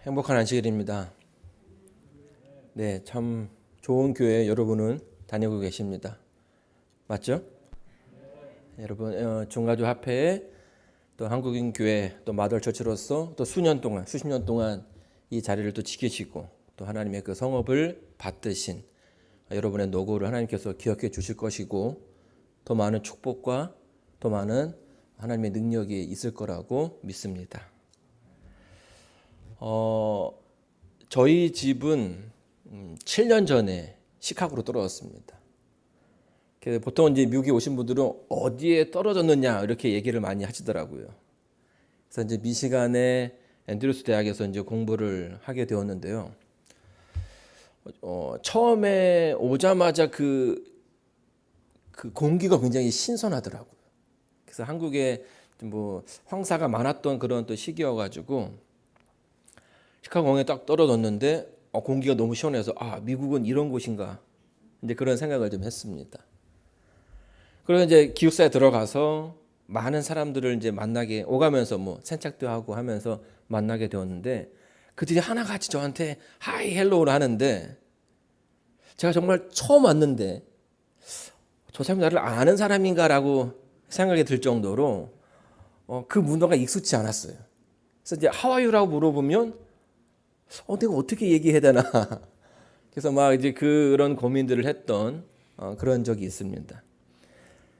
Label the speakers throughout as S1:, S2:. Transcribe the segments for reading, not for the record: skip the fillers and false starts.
S1: 행복한 안식일입니다. 네, 참 좋은 교회 여러분은 다니고 계십니다. 맞죠? 여러분 중가조 합회에 또 한국인 교회 또 마더처치로서 또 수십 년 동안 이 자리를 또 지키시고 또 하나님의 그 성업을 받드신 여러분의 노고를 하나님께서 기억해 주실 것이고 더 많은 축복과 더 많은 하나님의 능력이 있을 거라고 믿습니다. 저희 집은 7년 전에 시카고로 떨어졌습니다. 보통 이제 미국에 오신 분들은 어디에 떨어졌느냐 이렇게 얘기를 많이 하시더라고요. 그래서 이제 미시간의 앤드루스 대학에서 이제 공부를 하게 되었는데요. 처음에 오자마자 그 공기가 굉장히 신선하더라고요. 그래서 한국에 뭐 황사가 많았던 그런 또 시기여가지고 시카고 공항에 딱 떨어졌는데 공기가 너무 시원해서 미국은 이런 곳인가 이제 그런 생각을 좀 했습니다. 그래서 이제 기숙사에 들어가서 많은 사람들을 이제 만나게 오가면서 뭐 산책도 하고 하면서 만나게 되었는데 그들이 하나같이 저한테 하이 헬로우를 하는데 제가 정말 처음 왔는데 저 사람이 나를 아는 사람인가라고 생각이 들 정도로 그 문화가 익숙치 않았어요. 그래서 이제 하와이라고 물어보면 내가 어떻게 얘기해야 되나. 그래서 막 이제 그런 고민들을 했던 그런 적이 있습니다.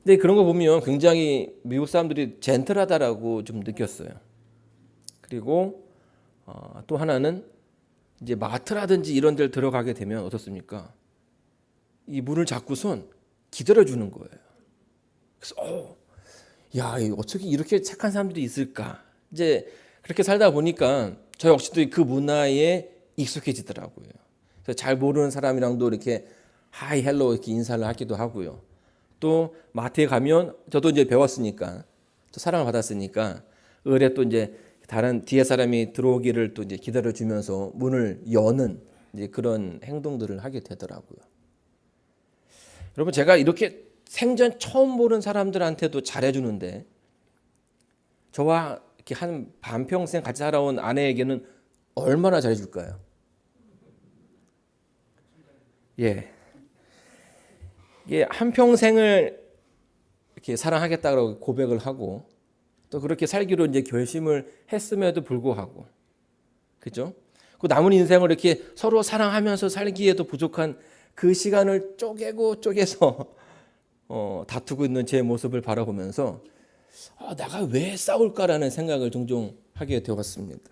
S1: 근데 그런 거 보면 굉장히 미국 사람들이 젠틀하다라고 좀 느꼈어요. 그리고 또 하나는 이제 마트라든지 이런 데를 들어가게 되면 어떻습니까? 이 문을 잡고선 기다려주는 거예요. 그래서 야, 어떻게 이렇게 착한 사람들이 있을까? 이제 그렇게 살다 보니까 저 역시도 그 문화에 익숙해지더라고요. 그래서 잘 모르는 사람이랑도 이렇게 하이 헬로 이렇게 인사를 하기도 하고요. 또 마트에 가면 저도 이제 배웠으니까 또 사랑을 받았으니까 을에 또 이제 다른 뒤에 사람이 들어오기를 또 이제 기다려 주면서 문을 여는 이제 그런 행동들을 하게 되더라고요. 여러분 제가 이렇게 생전 처음 보는 사람들한테도 잘해주는데 저와 이렇게 한 반평생 같이 살아온 아내에게는 얼마나 잘해줄까요? 예. 이게 한평생을 이렇게 사랑하겠다고 고백을 하고 또 그렇게 살기로 이제 결심을 했음에도 불구하고 그죠? 그 남은 인생을 이렇게 서로 사랑하면서 살기에도 부족한 그 시간을 쪼개서 다투고 있는 제 모습을 바라보면서 내가 왜 싸울까라는 생각을 종종 하게 되었습니다.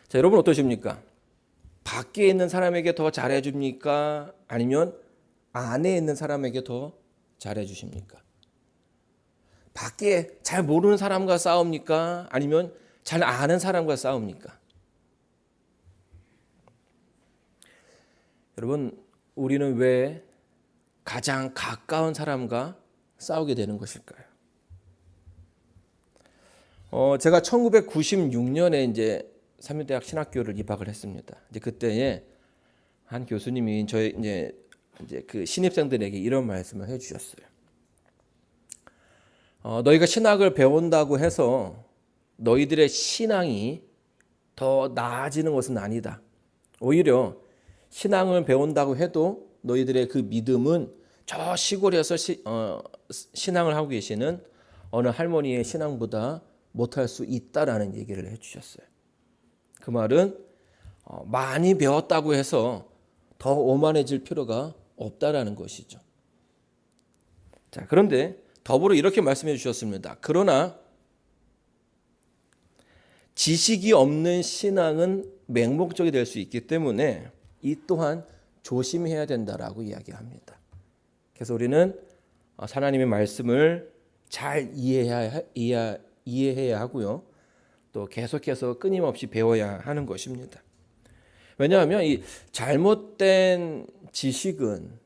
S1: 자, 여러분 어떠십니까? 밖에 있는 사람에게 더 잘해줍니까? 아니면 안에 있는 사람에게 더 잘해주십니까? 밖에 잘 모르는 사람과 싸웁니까? 아니면 잘 아는 사람과 싸웁니까? 여러분, 우리는 왜 가장 가까운 사람과 싸우게 되는 것일까요? 제가 1996년에 이제 삼류대학 신학교를 입학을 했습니다. 이제 그때에 한 교수님이 저희 이제 그 신입생들에게 이런 말씀을 해주셨어요. 너희가 신학을 배운다고 해서 너희들의 신앙이 더 나아지는 것은 아니다. 오히려 신앙을 배운다고 해도 너희들의 그 믿음은 저 시골에서 신앙을 하고 계시는 어느 할머니의 신앙보다 못할 수 있다라는 얘기를 해주셨어요. 그 말은 많이 배웠다고 해서 더 오만해질 필요가 없다라는 것이죠. 자, 그런데 더불어 이렇게 말씀해 주셨습니다. 그러나 지식이 없는 신앙은 맹목적이 될 수 있기 때문에 이 또한 조심해야 된다라고 이야기합니다. 그래서 우리는 하나님의 말씀을 잘 이해해야 하고요. 또 계속해서 끊임없이 배워야 하는 것입니다. 왜냐하면 이 잘못된 지식은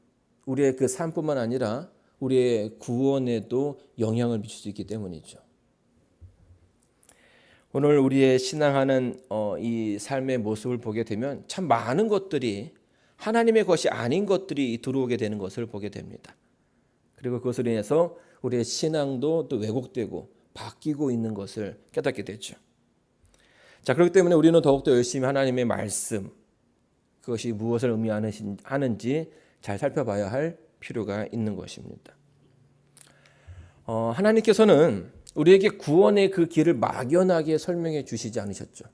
S1: 우리의 그 삶뿐만 아니라 우리의 구원에도 영향을 미칠 수 있기 때문이죠. 오늘 우리의 신앙하는 이 삶의 모습을 보게 되면 참 많은 것들이 하나님의 것이 아닌 것들이 들어오게 되는 것을 보게 됩니다. 그리고 그것으로 인해서 우리의 신앙도 또 왜곡되고 바뀌고 있는 것을 깨닫게 되죠. 자, 그렇기 때문에 우리는 더욱더 열심히 하나님의 말씀, 그것이 무엇을 의미하는지 잘 살펴봐야 할 필요가 있는 것입니다. 하나님께서는 우리에게 구원의 그 길을 막연하게 설명해 주시지 않으셨죠.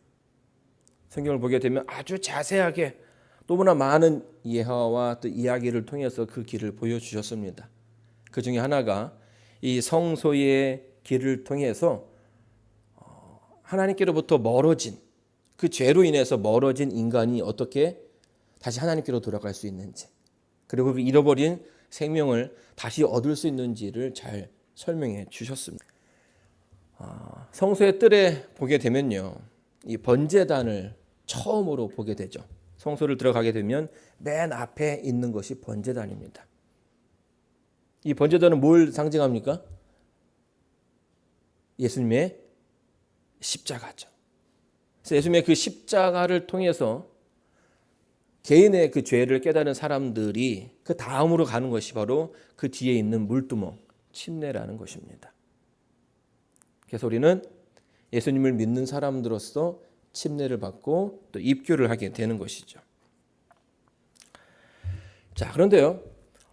S1: 성경을 보게 되면 아주 자세하게 너무나 많은 예화와 또 이야기를 통해서 그 길을 보여주셨습니다. 그 중에 하나가 이 성소의 길을 통해서 하나님께로부터 멀어진, 그 죄로 인해서 멀어진 인간이 어떻게 다시 하나님께로 돌아갈 수 있는지, 그리고 그 잃어버린 생명을 다시 얻을 수 있는지를 잘 설명해 주셨습니다. 성소의 뜰에 보게 되면요, 이 번제단을 처음으로 보게 되죠. 성소를 들어가게 되면 맨 앞에 있는 것이 번제단입니다. 이 번제단은 뭘 상징합니까? 예수님의 십자가죠. 그래서 예수님의 그 십자가를 통해서 개인의 그 죄를 깨달은 사람들이 그 다음으로 가는 것이 바로 그 뒤에 있는 물두멍, 침례라는 것입니다. 그래서 우리는 예수님을 믿는 사람들로서 침례를 받고 또 입교를 하게 되는 것이죠. 자, 그런데요,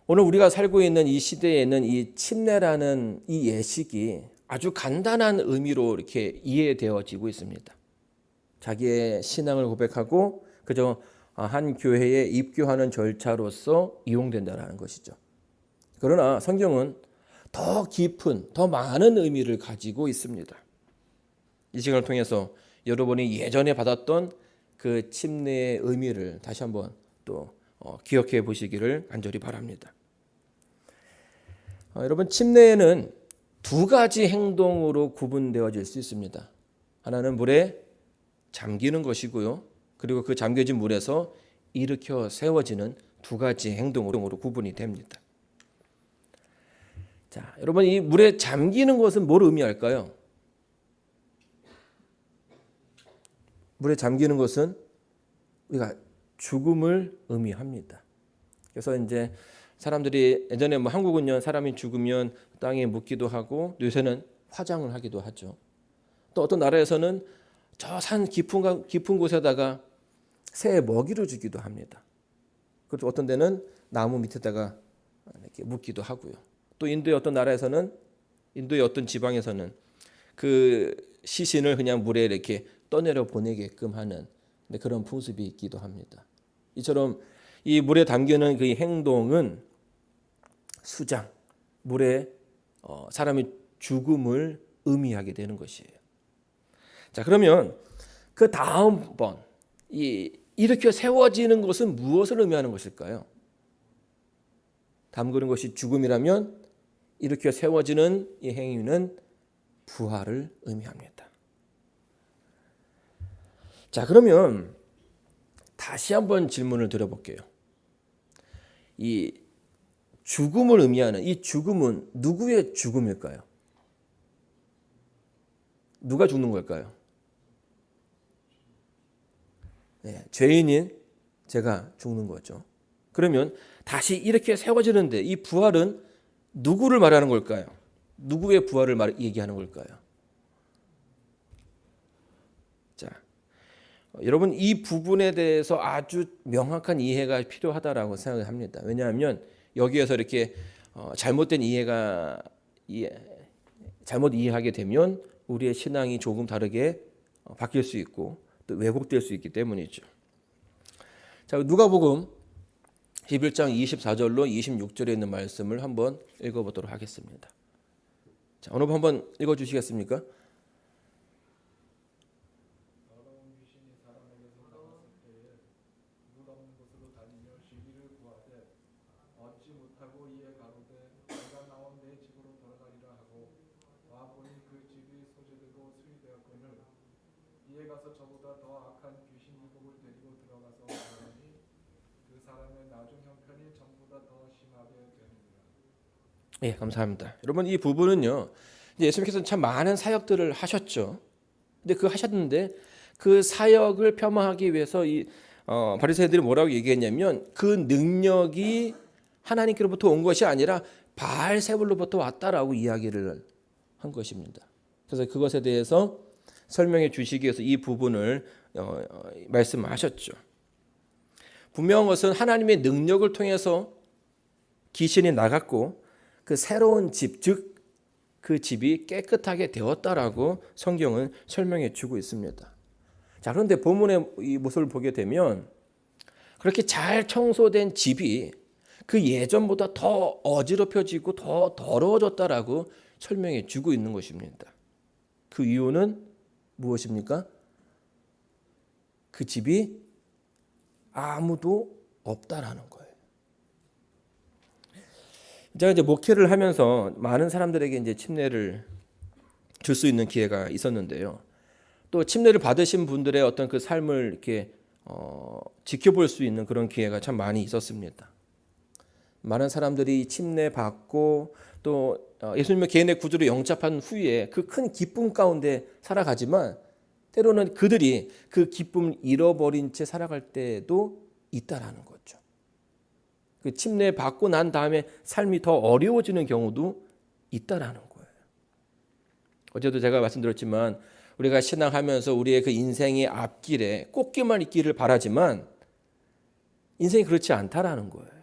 S1: 오늘 우리가 살고 있는 이 시대에는 이 침례라는 이 예식이 아주 간단한 의미로 이렇게 이해되어지고 있습니다. 자기의 신앙을 고백하고 그저 한 교회에 입교하는 절차로서 이용된다는 것이죠. 그러나 성경은 더 깊은, 더 많은 의미를 가지고 있습니다. 이 시간을 통해서 여러분이 예전에 받았던 그 침례의 의미를 다시 한번 또 기억해 보시기를 간절히 바랍니다. 여러분, 침례에는 두 가지 행동으로 구분되어질 수 있습니다. 하나는 물에 잠기는 것이고요. 그리고 그 잠겨진 물에서 일으켜 세워지는 두 가지 행동으로 구분이 됩니다. 자, 여러분, 이 물에 잠기는 것은 뭘 의미할까요? 물에 잠기는 것은 우리가 죽음을 의미합니다. 그래서 이제 사람들이 예전에 한국은요, 사람이 죽으면 땅에 묻기도 하고 요새는 화장을 하기도 하죠. 또 어떤 나라에서는 저 산 깊은 곳에다가 새 먹이를 주기도 합니다. 그리고 어떤 데는 나무 밑에다가 이렇게 묻기도 하고요. 또 인도의 어떤 나라에서는, 인도의 어떤 지방에서는 그 시신을 그냥 물에 이렇게 떠내려 보내게끔 하는 그런 풍습이 있기도 합니다. 이처럼 이 물에 담기는 그 행동은 수장, 물에 사람의 죽음을 의미하게 되는 것이에요. 자, 그러면 그 다음번 이렇게 세워지는 것은 무엇을 의미하는 것일까요? 담그는 것이 죽음이라면 이렇게 세워지는 이 행위는 부활을 의미합니다. 자, 그러면 다시 한번 질문을 드려볼게요. 이 죽음을 의미하는 이 죽음은 누구의 죽음일까요? 누가 죽는 걸까요? 네, 죄인인 제가 죽는 거죠. 그러면 다시 이렇게 세워지는데 이 부활은 누구를 말하는 걸까요? 누구의 부활을 얘기하는 걸까요? 자, 여러분, 이 부분에 대해서 아주 명확한 이해가 필요하다라고 생각을 합니다. 왜냐하면 여기에서 이렇게 잘못 이해하게 되면 우리의 신앙이 조금 다르게 바뀔 수 있고 또 왜곡될 수 있기 때문이죠. 자, 누가복음 11장 24절로 26절에 있는 말씀을 한번 읽어보도록 하겠습니다. 자, 어느 분 한번 읽어주시겠습니까? 예, 감사합니다. 여러분, 이 부분은요, 예수님께서는 참 많은 사역들을 하셨죠. 근데 하셨는데 그 사역을 폄하하기 위해서 이 바리새인들이 뭐라고 얘기했냐면 그 능력이 하나님께로부터 온 것이 아니라 바알세불로부터 왔다라고 이야기를 한 것입니다. 그래서 그것에 대해서 설명해 주시기 위해서 이 부분을 말씀하셨죠. 분명한 것은 하나님의 능력을 통해서 귀신이 나갔고 그 새로운 집, 즉 그 집이 깨끗하게 되었다라고 성경은 설명해 주고 있습니다. 자, 그런데 본문의 이 모습을 보게 되면 그렇게 잘 청소된 집이 그 예전보다 더 어지럽혀지고 더 더러워졌다라고 설명해 주고 있는 것입니다. 그 이유는 무엇입니까? 그 집이 아무도 없다라는 거예요. 제가 이제 목회를 하면서 많은 사람들에게 이제 침례를 줄 수 있는 기회가 있었는데요. 또 침례를 받으신 분들의 어떤 그 삶을 이렇게 지켜볼 수 있는 그런 기회가 참 많이 있었습니다. 많은 사람들이 침례 받고 또 예수님의 개인의 구주로 영접한 후에 그 큰 기쁨 가운데 살아가지만 때로는 그들이 그 기쁨을 잃어버린 채 살아갈 때도 있다라는 거죠. 그 침례 받고 난 다음에 삶이 더 어려워지는 경우도 있다라는 거예요. 어제도 제가 말씀드렸지만 우리가 신앙하면서 우리의 그 인생의 앞길에 꽃길만 있기를 바라지만 인생이 그렇지 않다라는 거예요.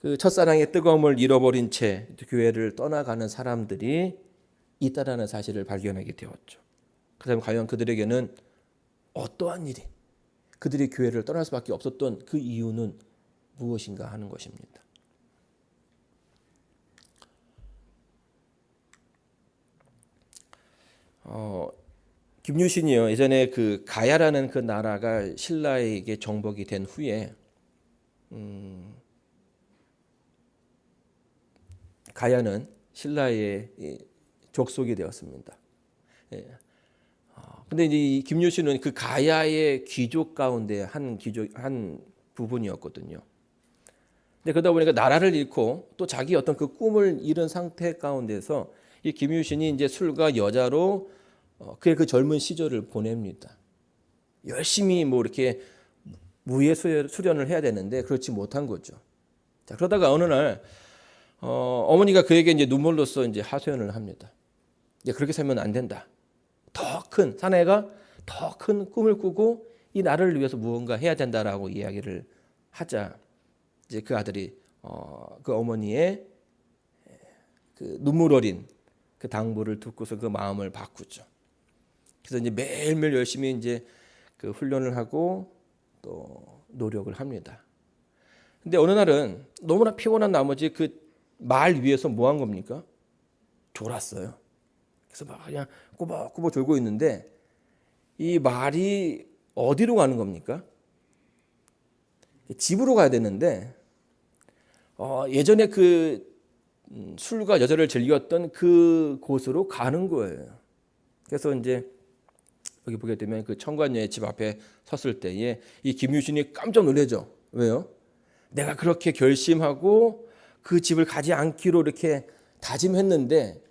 S1: 그 첫사랑의 뜨거움을 잃어버린 채 교회를 떠나가는 사람들이 있다라는 사실을 발견하게 되었죠. 그다음에 과연 그들에게는 어떠한 일이 그들이 교회를 떠날 수밖에 없었던 그 이유는 무엇인가 하는 것입니다. 김유신이요, 예전에 그 가야라는 그 나라가 신라에게 정복이 된 후에 가야는 신라의 족속이 되었습니다. 근데 이제 이 김유신은 그 가야의 귀족 가운데 한 부분이었거든요. 근데 그러다 보니까 나라를 잃고 또 자기 어떤 그 꿈을 잃은 상태 가운데서 이 김유신이 이제 술과 여자로 그의 그 젊은 시절을 보냅니다. 열심히 뭐 이렇게 무예 수련을 해야 되는데 그렇지 못한 거죠. 자, 그러다가 어느 날 어머니가 그에게 이제 눈물로써 이제 하소연을 합니다. 이제 그렇게 살면 안 된다. 더 큰 사내가 더 큰 꿈을 꾸고 이 나라를 위해서 무언가 해야 된다라고 이야기를 하자 이제 그 아들이 그 어머니의 그 눈물 어린 그 당부를 듣고서 그 마음을 바꾸죠. 그래서 이제 매일매일 열심히 이제 그 훈련을 하고 또 노력을 합니다. 근데 어느 날은 너무나 피곤한 나머지 그 말 위에서 뭐 한 겁니까? 졸았어요. 그래서 막 그냥 꼬박꼬박 졸고 있는데 이 말이 어디로 가는 겁니까? 집으로 가야 되는데 예전에 그 술과 여자를 즐겼던 그 곳으로 가는 거예요. 그래서 이제 여기 보게 되면 그 청관녀의 집 앞에 섰을 때에 이 김유신이 깜짝 놀라죠. 왜요? 내가 그렇게 결심하고 그 집을 가지 않기로 이렇게 다짐했는데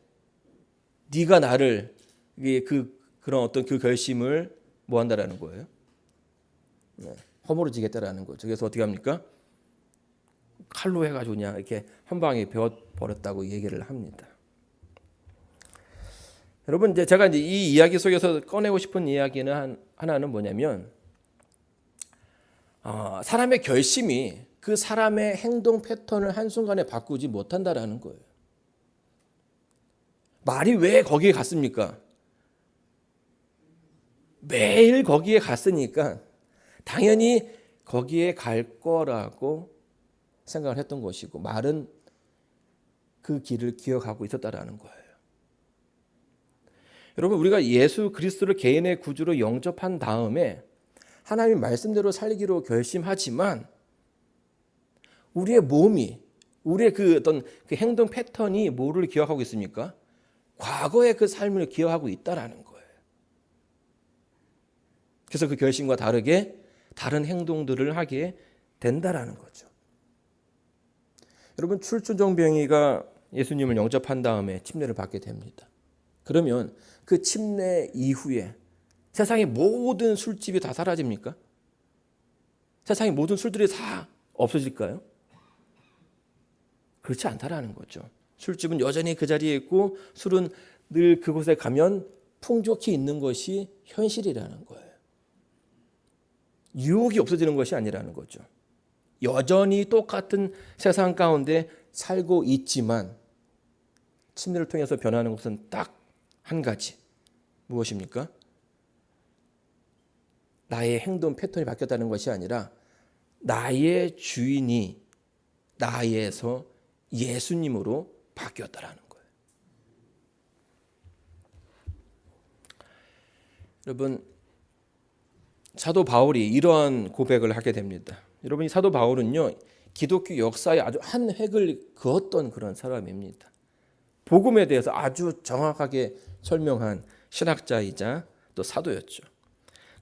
S1: 네가 나를 그런 어떤 그 결심을 뭐 한다라는 거예요? 허물어지겠다라는 거죠. 그래서 어떻게 합니까? 칼로 해가지고 그냥 이렇게 한 방에 베어버렸다고 얘기를 합니다. 여러분 이제 제가 이제 이 이야기 속에서 꺼내고 싶은 이야기는 하나는 뭐냐면 사람의 결심이 그 사람의 행동 패턴을 한순간에 바꾸지 못한다라는 거예요. 말이 왜 거기에 갔습니까? 매일 거기에 갔으니까 당연히 거기에 갈 거라고 생각을 했던 것이고 말은 그 길을 기억하고 있었다라는 거예요. 여러분 우리가 예수 그리스도를 개인의 구주로 영접한 다음에 하나님 말씀대로 살기로 결심하지만 우리의 몸이 우리의 그 어떤 그 행동 패턴이 뭐를 기억하고 있습니까? 과거의 그 삶을 기억하고 있다라는 거예요. 그래서 그 결심과 다르게 다른 행동들을 하게 된다라는 거죠. 여러분 출주정뱅이가 예수님을 영접한 다음에 침례를 받게 됩니다. 그러면 그 침례 이후에 세상의 모든 술집이 다 사라집니까? 세상의 모든 술들이 다 없어질까요? 그렇지 않다라는 거죠. 술집은 여전히 그 자리에 있고 술은 늘 그곳에 가면 풍족히 있는 것이 현실이라는 거예요. 유혹이 없어지는 것이 아니라는 거죠. 여전히 똑같은 세상 가운데 살고 있지만 침례를 통해서 변하는 것은 딱 한 가지. 무엇입니까? 나의 행동 패턴이 바뀌었다는 것이 아니라 나의 주인이 나에서 예수님으로 바뀌었다라는 거예요. 여러분, 사도 바울이 이러한 고백을 하게 됩니다. 여러분, 이 사도 바울은요, 기독교 역사에 아주 한 획을 그었던 그런 사람입니다. 복음에 대해서 아주 정확하게 설명한 신학자이자 또 사도였죠.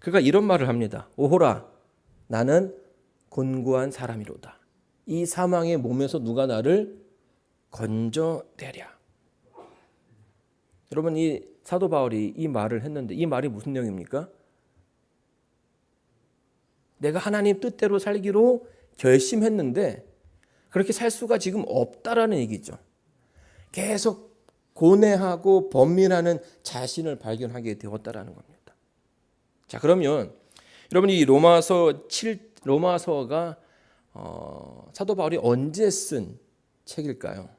S1: 그가 이런 말을 합니다. 오호라, 나는 곤고한 사람이로다. 이 사망의 몸에서 누가 나를 건져내랴. 여러분, 이 사도 바울이 이 말을 했는데 이 말이 무슨 내용입니까? 내가 하나님 뜻대로 살기로 결심했는데 그렇게 살 수가 지금 없다라는 얘기죠. 계속 고뇌하고 번민하는 자신을 발견하게 되었다라는 겁니다. 자, 그러면 여러분, 이 로마서가 사도 바울이 언제 쓴 책일까요?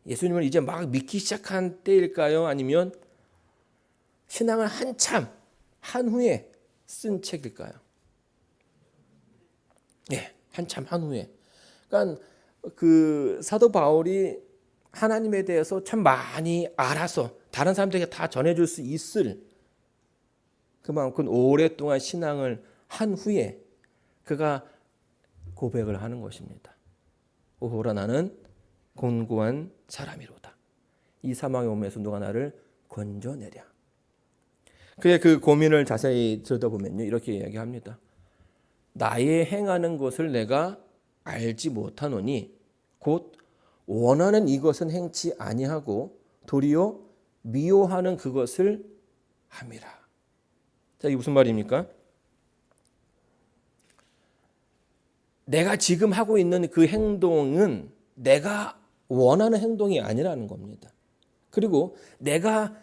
S1: 예수님을 이제 막 믿기 시작한 때일까요? 아니면 신앙을 한참 한 후에 쓴 책일까요? 예, 한참 한 후에. 그러니까 그 사도 바울이 하나님에 대해서 참 많이 알아서 다른 사람들에게 다 전해줄 수 있을 그만큼 오랫동안 신앙을 한 후에 그가 고백을 하는 것입니다. 오호라, 나는 곤고한 사람이로다. 이 사망의 몸에서 누가 나를 건져내랴. 그의 그 고민을 자세히 들여다보면요, 이렇게 이야기합니다. 나의 행하는 것을 내가 알지 못하노니 곧 원하는 이것은 행치 아니하고 도리어 미워하는 그것을 함이라. 자, 이게 무슨 말입니까? 내가 지금 하고 있는 그 행동은 내가 원하는 행동이 아니라는 겁니다. 그리고 내가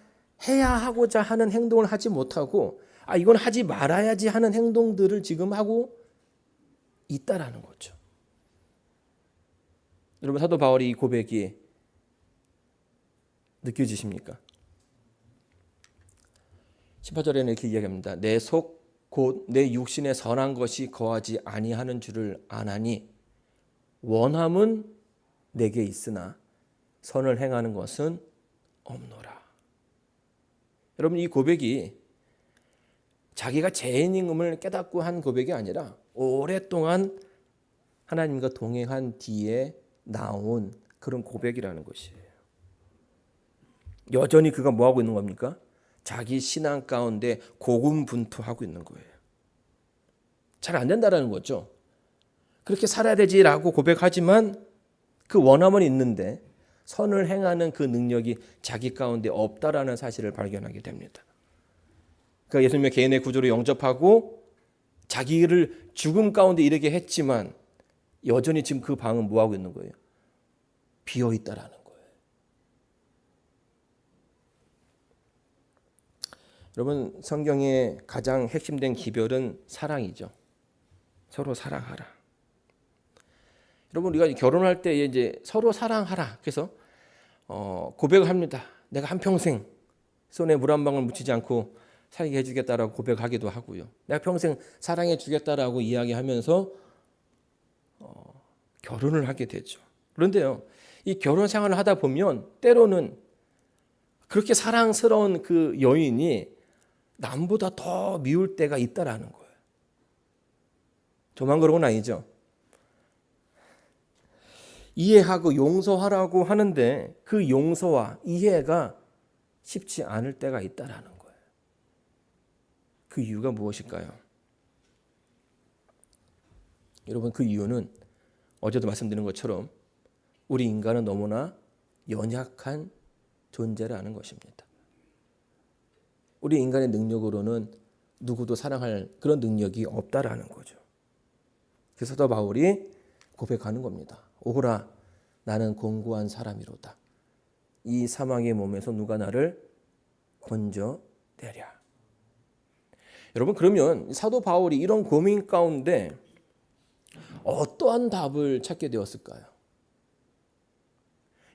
S1: 해야 하고자 하는 행동을 하지 못하고 이건 하지 말아야지 하는 행동들을 지금 하고 있다라는 거죠. 여러분, 사도 바울이 이 고백이 느껴지십니까? 18절에는 이렇게 이야기합니다. 내 속 곧 내 육신에 선한 것이 거하지 아니하는 줄을 아나니 원함은 내게 있으나 선을 행하는 것은 없노라. 여러분, 이 고백이 자기가 죄인임을 깨닫고 한 고백이 아니라 오랫동안 하나님과 동행한 뒤에 나온 그런 고백이라는 것이에요. 여전히 그가 뭐하고 있는 겁니까? 자기 신앙 가운데 고군분투하고 있는 거예요. 잘 안 된다라는 거죠. 그렇게 살아야 되지라고 고백하지만 그 원함은 있는데 선을 행하는 그 능력이 자기 가운데 없다라는 사실을 발견하게 됩니다. 그러니까 예수님의 개인의 구조로 영접하고 자기를 죽음 가운데 이르게 했지만 여전히 지금 그 방은 뭐하고 있는 거예요? 비어 있다라는 거예요. 여러분, 성경의 가장 핵심된 기별은 사랑이죠. 서로 사랑하라. 여러분, 우리가 결혼할 때 이제 서로 사랑하라. 그래서 고백을 합니다. 내가 한평생 손에 물 한 방울 묻히지 않고 살게 해주겠다라고 고백하기도 하고요. 내가 평생 사랑해 주겠다라고 이야기하면서 결혼을 하게 되죠. 그런데요, 이 결혼 생활을 하다 보면 때로는 그렇게 사랑스러운 그 여인이 남보다 더 미울 때가 있다라는 거예요. 저만 그런 건 아니죠. 이해하고 용서하라고 하는데 그 용서와 이해가 쉽지 않을 때가 있다라는 거예요. 그 이유가 무엇일까요? 여러분, 그 이유는 어제도 말씀드린 것처럼 우리 인간은 너무나 연약한 존재라는 것입니다. 우리 인간의 능력으로는 누구도 사랑할 그런 능력이 없다라는 거죠. 그래서 더 바울이 고백하는 겁니다. 오호라, 나는 곤고한 사람이로다. 이 사망의 몸에서 누가 나를 건져내랴. 여러분, 그러면 사도 바울이 이런 고민 가운데 어떠한 답을 찾게 되었을까요?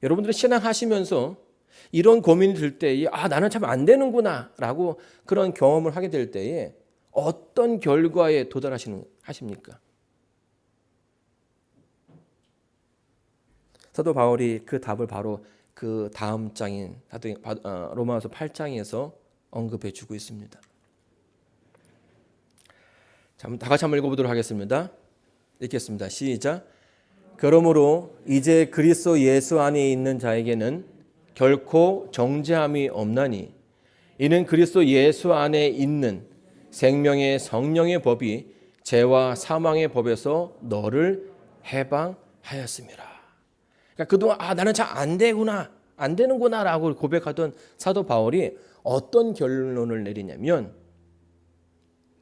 S1: 여러분들은 신앙하시면서 이런 고민이 들 때에 나는 참 안 되는구나 라고 그런 경험을 하게 될 때에 어떤 결과에 도달하십니까? 사도 바울이 그 답을 바로 그 다음 장인 로마서 8장에서 언급해 주고 있습니다. 다 같이 한번 읽어보도록 하겠습니다. 읽겠습니다. 시작. 그러므로 이제 그리스도 예수 안에 있는 자에게는 결코 정죄함이 없나니 이는 그리스도 예수 안에 있는 생명의 성령의 법이 죄와 사망의 법에서 너를 해방하였습니다. 그러니까 그동안 나는 참 안 되구나, 안 되는구나라고 고백하던 사도 바울이 어떤 결론을 내리냐면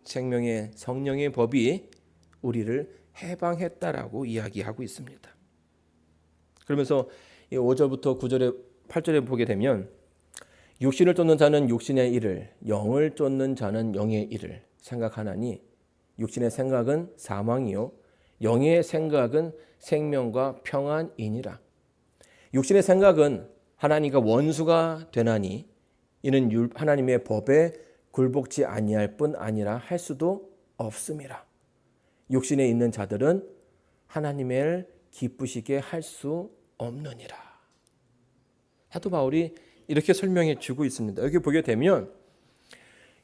S1: 생명의 성령의 법이 우리를 해방했다라고 이야기하고 있습니다. 그러면서 5절부터 9절에 8절에 보게 되면 육신을 쫓는 자는 육신의 일을, 영을 쫓는 자는 영의 일을 생각하나니 육신의 생각은 사망이요 영의 생각은 생명과 평안이니라. 육신의 생각은 하나님과 원수가 되나니 이는 하나님의 법에 굴복지 아니할 뿐 아니라 할 수도 없음이라. 육신에 있는 자들은 하나님을 기쁘시게 할 수 없느니라. 사도 바울이 이렇게 설명해 주고 있습니다. 여기 보게 되면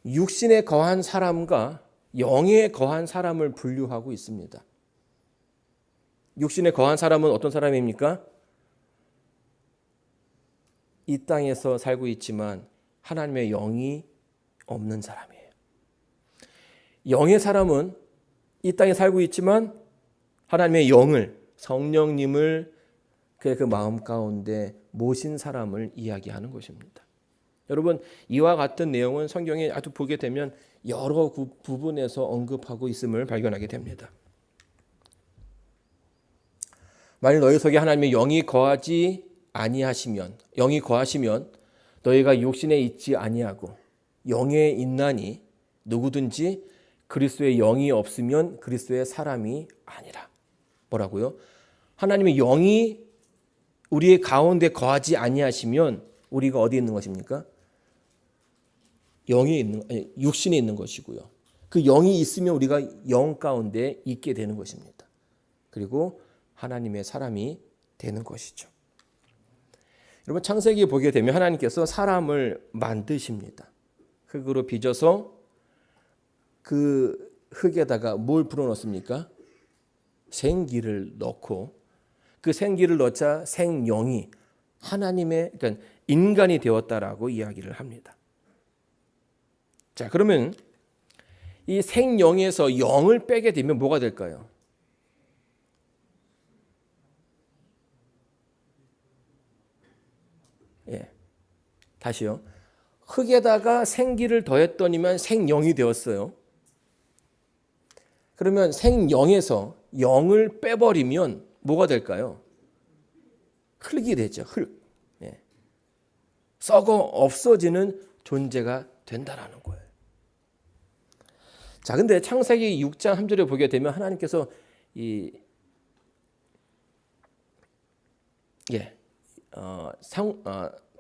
S1: 육신에 거한 사람과 영에 거한 사람을 분류하고 있습니다. 육신에 거한 사람은 어떤 사람입니까? 이 땅에서 살고 있지만 하나님의 영이 없는 사람이에요. 영의 사람은 이 땅에 살고 있지만 하나님의 영을, 성령님을 그 마음 가운데 모신 사람을 이야기하는 것입니다. 여러분, 이와 같은 내용은 성경에 아주 보게 되면 여러 부분에서 언급하고 있음을 발견하게 됩니다. 만일 너희 속에 하나님의 영이 거하시면 너희가 육신에 있지 아니하고 영에 있나니 누구든지 그리스도의 영이 없으면 그리스도의 사람이 아니라. 뭐라고요? 하나님의 영이 우리의 가운데 거하지 아니하시면 우리가 어디에 있는 것입니까? 육신에 있는 것이고요. 그 영이 있으면 우리가 영 가운데 있게 되는 것입니다. 그리고 하나님의 사람이 되는 것이죠. 여러분, 창세기에 보게 되면 하나님께서 사람을 만드십니다. 흙으로 빚어서 그 흙에다가 뭘 불어넣습니까? 생기를 넣고 그 생기를 넣자 생명이 하나님의, 그러니까 인간이 되었다라고 이야기를 합니다. 자, 그러면 이 생명에서 영을 빼게 되면 뭐가 될까요? 다시요. 흙에다가 생기를 더했더니만 생영이 되었어요. 그러면 생영에서 영을 빼버리면 뭐가 될까요? 흙이 되죠. 흙. 썩어 없어지는 존재가 된다라는 거예요. 자, 근데 창세기 6장 3절에 보게 되면 하나님께서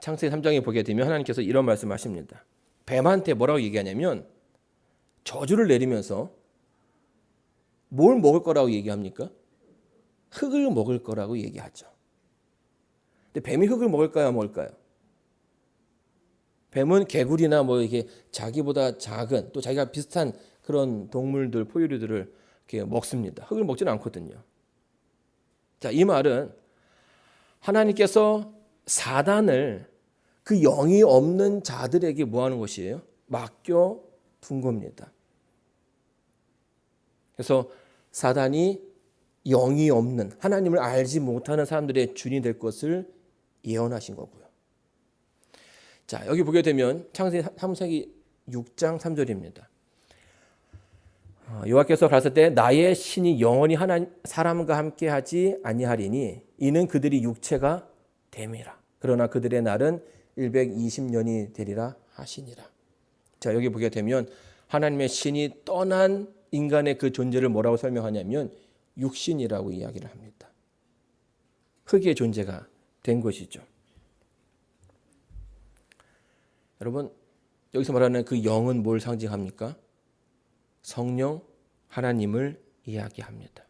S1: 창세기 3장에 보게 되면 하나님께서 이런 말씀하십니다. 뱀한테 뭐라고 얘기하냐면 저주를 내리면서 뭘 먹을 거라고 얘기합니까? 흙을 먹을 거라고 얘기하죠. 근데 뱀이 흙을 먹을까요, 먹을까요? 뱀은 개구리나 이게 자기보다 작은 또 자기가 비슷한 그런 동물들, 포유류들을 이렇게 먹습니다. 흙을 먹지는 않거든요. 자, 이 말은 하나님께서 사단을 그 영이 없는 자들에게 뭐 하는 것이에요? 맡겨 둔 겁니다. 그래서 사단이 영이 없는, 하나님을 알지 못하는 사람들의 주인이 될 것을 예언하신 거고요. 자, 여기 보게 되면 창세기 6장 3절입니다. 여호와께서 가라사대 때 나의 신이 영원히 사람과 함께 하지 아니하리니 이는 그들이 육체가 됨이라. 그러나 그들의 날은 120년이 되리라 하시니라. 자, 여기 보게 되면 하나님의 신이 떠난 인간의 그 존재를 뭐라고 설명하냐면 육신이라고 이야기를 합니다. 흙의 존재가 된 것이죠. 여러분, 여기서 말하는 그 영은 뭘 상징합니까? 성령 하나님을 이야기합니다.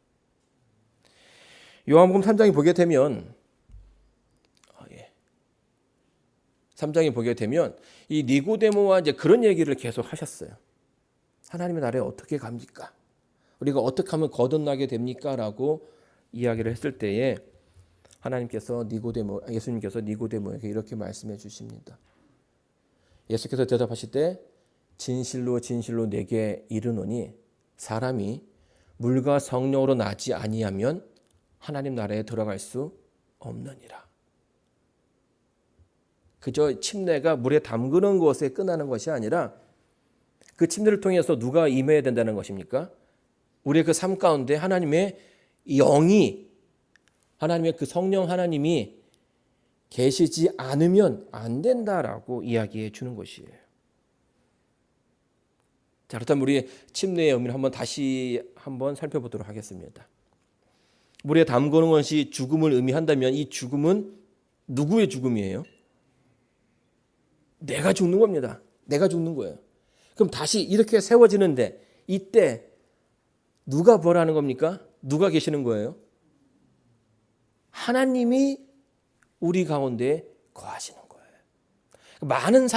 S1: 요한복음 3장에 보게 되면 3장에 보게 되면 이 니고데모와 이제 그런 얘기를 계속 하셨어요. 하나님의 나라에 어떻게 갑니까? 우리가 어떻게 하면 거듭나게 됩니까? 라고 이야기를 했을 때에 예수님께서 니고데모에게 이렇게 말씀해 주십니다. 예수께서 대답하실 때 진실로 진실로 내게 이르노니 사람이 물과 성령으로 나지 아니하면 하나님 나라에 들어갈 수 없느니라. 그저 침례가 물에 담그는 것에 끝나는 것이 아니라 그 침례를 통해서 누가 임해야 된다는 것입니까? 우리의 그 삶 가운데 하나님의 영이, 하나님의 그 성령 하나님이 계시지 않으면 안 된다라고 이야기해 주는 것이에요. 자, 그렇다면 우리 침례의 의미를 다시 한번 살펴보도록 하겠습니다. 물에 담그는 것이 죽음을 의미한다면 이 죽음은 누구의 죽음이에요? 내가 죽는 겁니다. 내가 죽는 거예요. 그럼 다시 이렇게 세워지는데 이때 누가 벌하는 겁니까? 누가 계시는 거예요? 하나님이 우리 가운데 거하시는 거예요. 많은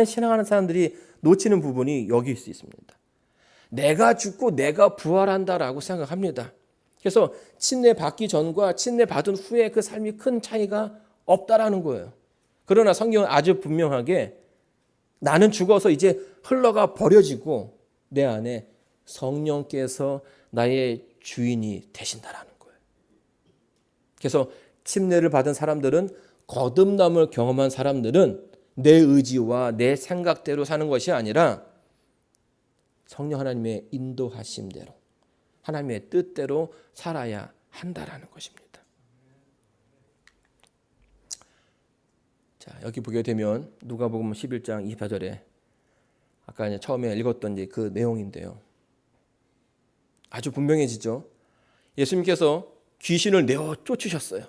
S1: 신앙하는 사람들이 놓치는 부분이 여기 있습니다. 내가 죽고 내가 부활한다라고 생각합니다. 그래서 침례 받기 전과 침례 받은 후에 그 삶이 큰 차이가 없다라는 거예요. 그러나 성경은 아주 분명하게 나는 죽어서 이제 흘러가 버려지고 내 안에 성령께서 나의 주인이 되신다라는 거예요. 그래서 침례를 받은 사람들은, 거듭남을 경험한 사람들은 내 의지와 내 생각대로 사는 것이 아니라 성령 하나님의 인도하심대로, 하나님의 뜻대로 살아야 한다라는 것입니다. 자, 여기 보게 되면 누가복음 11장 24절에 아까 이제 처음에 읽었던 이제 그 내용인데요. 아주 분명해지죠. 예수님께서 귀신을 내어 쫓으셨어요.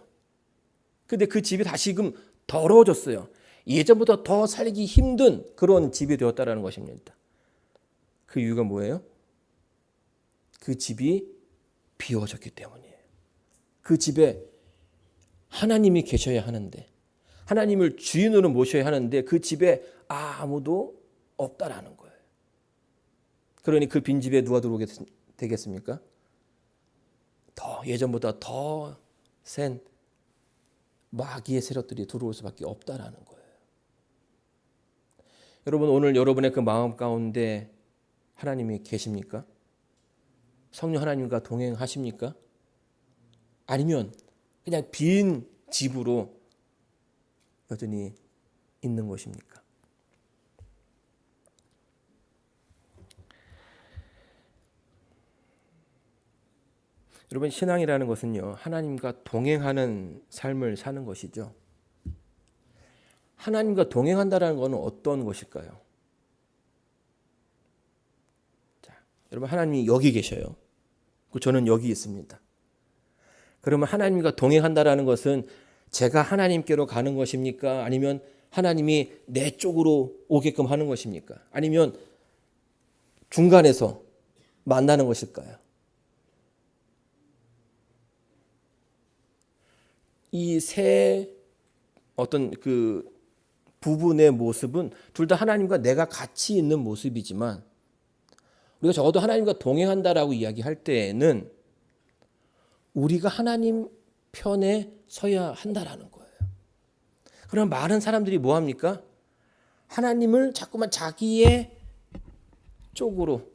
S1: 근데 그 집이 다시금 더러워졌어요. 예전보다 더 살기 힘든 그런 집이 되었다라는 것입니다. 그 이유가 뭐예요? 그 집이 비워졌기 때문이에요. 그 집에 하나님이 계셔야 하는데, 하나님을 주인으로 모셔야 하는데 그 집에 아무도 없다라는 거예요. 그러니 그 빈집에 누가 들어오게 되겠습니까? 예전보다 더 센 마귀의 세력들이 들어올 수밖에 없다라는 거예요. 여러분, 오늘 여러분의 그 마음 가운데 하나님이 계십니까? 성령 하나님과 동행하십니까? 아니면 그냥 빈 집으로 여전히 있는 것입니까? 여러분, 신앙이라는 것은요, 하나님과 동행하는 삶을 사는 것이죠. 하나님과 동행한다는 것은 어떤 것일까요? 자, 여러분, 하나님이 여기 계셔요. 저는 여기 있습니다. 그러면 하나님과 동행한다는 것은 제가 하나님께로 가는 것입니까? 아니면 하나님이 내 쪽으로 오게끔 하는 것입니까? 아니면 중간에서 만나는 것일까요? 이 세 어떤 그 부분의 모습은 둘 다 하나님과 내가 같이 있는 모습이지만, 우리가 적어도 하나님과 동행한다라고 이야기할 때에는 우리가 하나님 편에 서야 한다라는 거예요. 그럼 많은 사람들이 뭐 합니까? 하나님을 자꾸만 자기의 쪽으로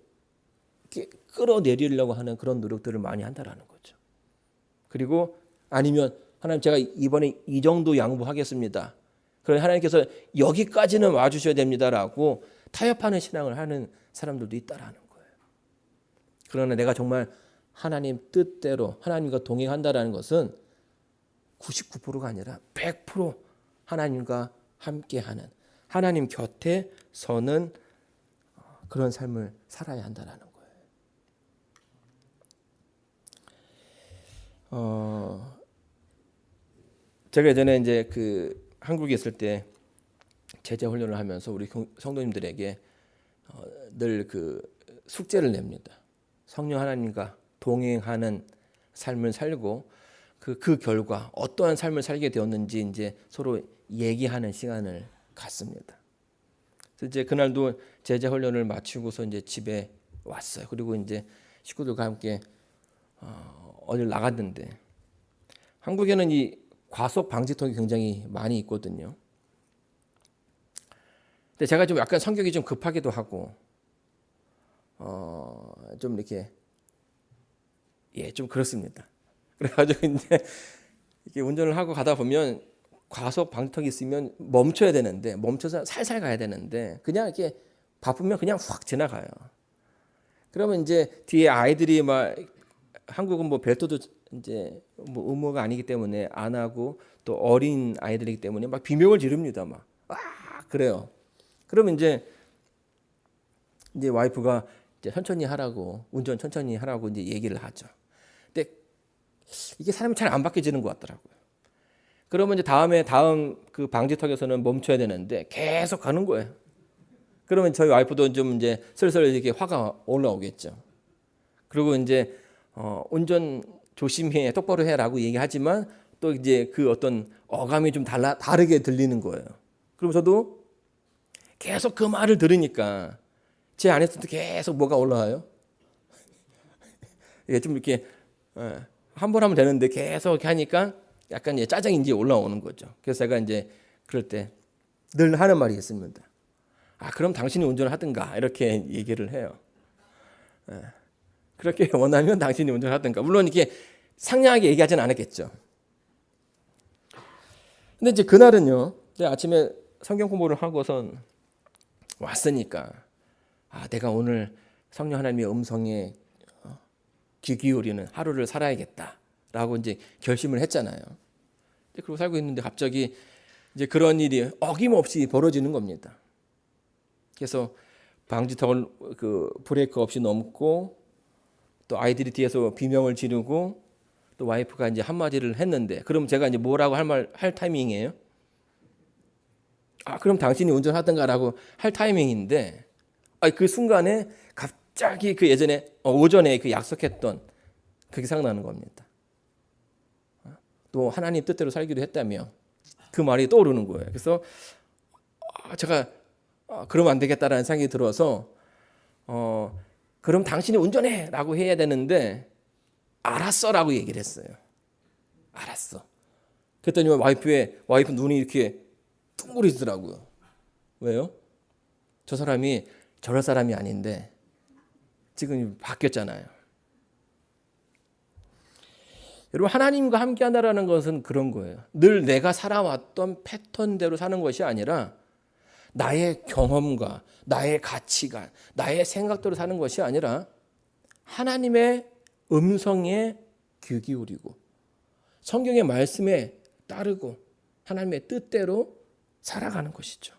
S1: 이렇게 끌어내리려고 하는 그런 노력들을 많이 한다라는 거죠. 그리고 아니면 하나님, 제가 이번에 이 정도 양보하겠습니다. 그러나 하나님께서 여기까지는 와주셔야 됩니다라고 타협하는 신앙을 하는 사람들도 있다라는 거예요. 그러나 내가 정말 하나님 뜻대로 하나님과 동행한다라는 것은 99%가 아니라 100% 하나님과 함께하는, 하나님 곁에 서는 그런 삶을 살아야 한다는 거예요. 제가 예전에 이제 그 한국에 있을 때 제자 훈련을 하면서 우리 성도님들에게 늘 그 숙제를 냅니다. 성령 하나님과 동행하는 삶을 살고 그 결과 어떠한 삶을 살게 되었는지 이제 서로 얘기하는 시간을 갖습니다. 그래서 이제 그날도 제자 훈련을 마치고서 이제 집에 왔어요. 그리고 이제 식구들과 함께 어딜 나갔는데, 한국에는 이 과속 방지턱이 굉장히 많이 있거든요. 근데 제가 좀 약간 성격이 좀 급하기도 하고 좀 이렇게 좀 그렇습니다. 그래가지고 이제 이렇게 운전을 하고 가다 보면 과속 방지턱이 있으면 멈춰야 되는데, 멈춰서 살살 가야 되는데 그냥 이렇게 바쁘면 그냥 확 지나가요. 그러면 이제 뒤에 아이들이 막, 한국은 뭐 벨트도 이제 뭐 의무가 아니기 때문에 안 하고, 또 어린 아이들이기 때문에 막 비명을 지릅니다. 막 그래요. 그러면 이제 와이프가 이제 천천히 하라고, 운전 천천히 하라고 이제 얘기를 하죠. 근데 이게 사람이 잘 안 바뀌어지는 것 같더라고요. 그러면 이제 다음 그 방지턱에서는 멈춰야 되는데 계속 가는 거예요. 그러면 저희 와이프도 좀 이제 슬슬 이렇게 화가 올라오겠죠. 그리고 이제 운전 조심해, 똑바로 해라고 얘기하지만 또 이제 그 어떤 어감이 좀 다르게 들리는 거예요. 그리고 저도 계속 그 말을 들으니까 제 안에서도 계속 뭐가 올라와요. 이게 좀 이렇게 한 번 하면 되는데 계속 이렇게 하니까 약간 이제 짜증이 이제 올라오는 거죠. 그래서 제가 이제 그럴 때 늘 하는 말이 있습니다. 그럼 당신이 운전을 하든가, 이렇게 얘기를 해요. 그렇게 원하면 당신이 운전을 하든가. 물론 이렇게 상냥하게 얘기하지는 않았겠죠. 근데 이제 그날은요, 아침에 성경 공부를 하고선 왔으니까 내가 오늘 성령 하나님의 음성에 귀 기울이는 하루를 살아야겠다라고 이제 결심을 했잖아요. 그러고 살고 있는데 갑자기 이제 그런 일이 어김없이 벌어지는 겁니다. 그래서 방지턱을 그 브레이크 없이 넘고, 또 아이들이 뒤에서 비명을 지르고, 또 와이프가 이제 한마디를 했는데, 그럼 제가 이제 뭐라고 할 타이밍이에요? 그럼 당신이 운전하든가라고 할 타이밍인데, 그 순간에 갑자기 그 예전에 오전에 그 약속했던 그게 생각나는 겁니다. 또 하나님 뜻대로 살기로 했다며 그 말이 떠오르는 거예요. 그래서 제가 그러면 안 되겠다라는 생각이 들어서 그럼 당신이 운전해라고 해야 되는데 알았어라고 얘기를 했어요. 알았어. 그랬더니 와이프 눈이 이렇게 둥그리더라고요. 왜요? 저 사람이 저럴 사람이 아닌데 지금 바뀌었잖아요. 여러분, 하나님과 함께 한다는 것은 그런 거예요. 늘 내가 살아왔던 패턴대로 사는 것이 아니라 나의 경험과 나의 가치관, 나의 생각대로 사는 것이 아니라 하나님의 음성에 귀 기울이고 성경의 말씀에 따르고 하나님의 뜻대로 살아가는 것이죠.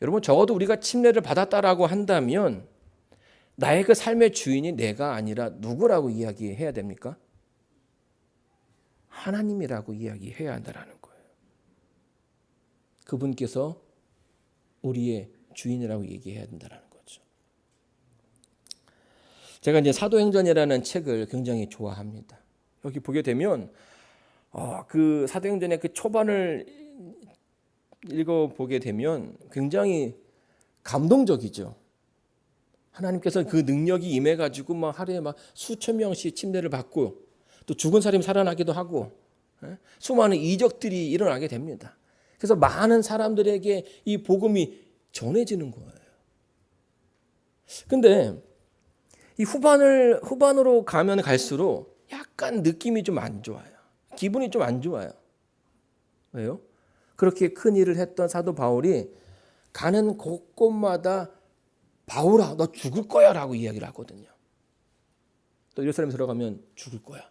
S1: 여러분, 적어도 우리가 침례를 받았다라고 한다면 나의 그 삶의 주인이 내가 아니라 누구라고 이야기해야 됩니까? 하나님이라고 이야기해야 한다는 거예요. 그분께서 우리의 주인이라고 얘기해야 된다는 거죠. 제가 이제 사도행전이라는 책을 굉장히 좋아합니다. 여기 보게 되면 그 사도행전의 그 초반을 읽어보게 되면 굉장히 감동적이죠. 하나님께서 그 능력이 임해가지고 막 하루에 막 수천 명씩 침례를 받고, 또 죽은 사람이 살아나기도 하고, 수많은 이적들이 일어나게 됩니다. 그래서 많은 사람들에게 이 복음이 전해지는 거예요. 근데 이 후반으로 가면 갈수록 약간 느낌이 좀 안 좋아요. 기분이 좀 안 좋아요. 왜요? 그렇게 큰 일을 했던 사도 바울이 가는 곳곳마다 바울아, 너 죽을 거야 라고 이야기를 하거든요. 또 예루살렘에 들어가면 죽을 거야.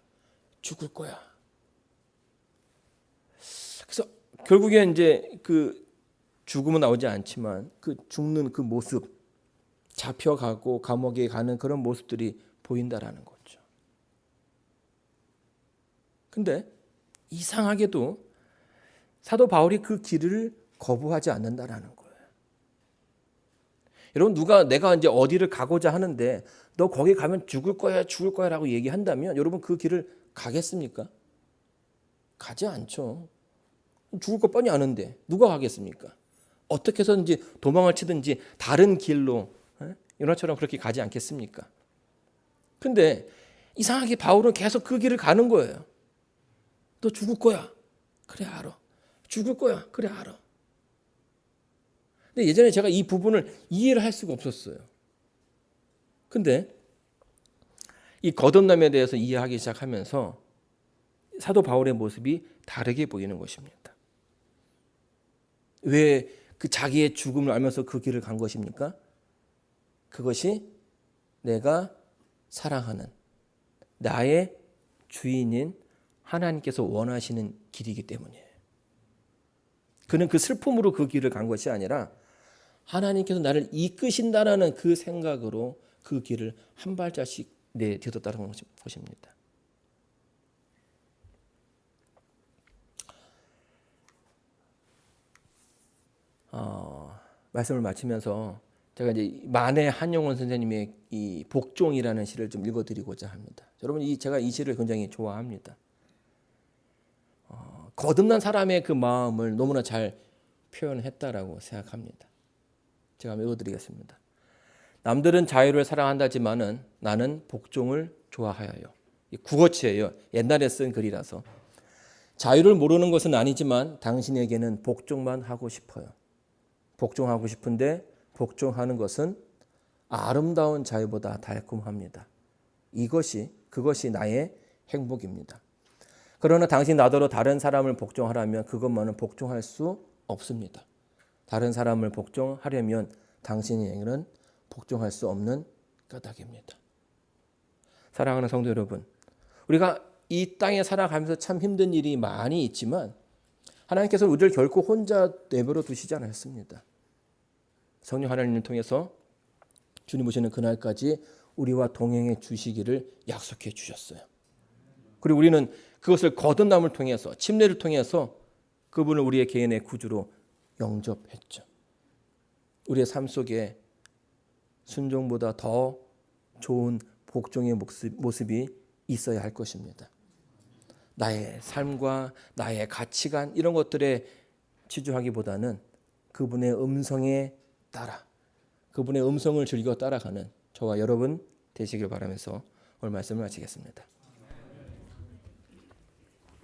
S1: 그래서 결국에 이제 그 죽음은 나오지 않지만 그 죽는 그 모습, 잡혀가고 감옥에 가는 그런 모습들이 보인다라는 거죠. 근데 이상하게도 사도 바울이 그 길을 거부하지 않는다라는 거예요. 여러분, 누가 내가 이제 어디를 가고자 하는데 너 거기 가면 죽을 거야라고 얘기한다면 여러분 그 길을 가겠습니까? 가지 않죠. 죽을 거 뻔히 아는데 누가 가겠습니까? 어떻게 해서든지 도망을 치든지 다른 길로 요나처럼 그렇게 가지 않겠습니까? 근데 이상하게 바울은 계속 그 길을 가는 거예요. 너 죽을 거야. 그래 알아. 죽을 거야. 그래 알아. 근데 예전에 제가 이 부분을 이해를 할 수가 없었어요. 근데 이 거듭남에 대해서 이해하기 시작하면서 사도 바울의 모습이 다르게 보이는 것입니다. 왜 그 자기의 죽음을 알면서 그 길을 간 것입니까? 그것이 내가 사랑하는 나의 주인인 하나님께서 원하시는 길이기 때문이에요. 그는 그 슬픔으로 그 길을 간 것이 아니라 하나님께서 나를 이끄신다라는 그 생각으로 그 길을 한 발자씩 내딛었다는 것입니다. 말씀을 마치면서 제가 이제 만해 한용운 선생님의 이 복종이라는 시를 좀 읽어드리고자 합니다. 여러분, 제가 이 시를 굉장히 좋아합니다. 거듭난 사람의 그 마음을 너무나 잘 표현했다라고 생각합니다. 제가 한번 읽어드리겠습니다. 남들은 자유를 사랑한다지만은 나는 복종을 좋아하여요. 국어치예요. 옛날에 쓴 글이라서. 자유를 모르는 것은 아니지만 당신에게는 복종만 하고 싶어요. 복종하고 싶은데 복종하는 것은 아름다운 자유보다 달콤합니다. 그것이 나의 행복입니다. 그러나 당신 나더러 다른 사람을 복종하라면 그것만은 복종할 수 없습니다. 다른 사람을 복종하려면 당신에게는 복종할 수 없는 까닭입니다. 사랑하는 성도 여러분, 우리가 이 땅에 살아가면서 참 힘든 일이 많이 있지만 하나님께서 우리를 결코 혼자 내버려 두시지 않았습니다. 성령 하나님을 통해서 주님 오시는 그날까지 우리와 동행해 주시기를 약속해 주셨어요. 그리고 우리는 그것을 거듭남을 통해서 침례를 통해서 그분을 우리의 개인의 구주로 영접했죠. 우리의 삶 속에 순종보다 더 좋은 복종의 모습이 있어야 할 것입니다. 나의 삶과 나의 가치관 이런 것들에 치중하기보다는 그분의 음성에 따라 그분의 음성을 즐겨 따라가는 저와 여러분 되시길 바라면서 오늘 말씀을 마치겠습니다.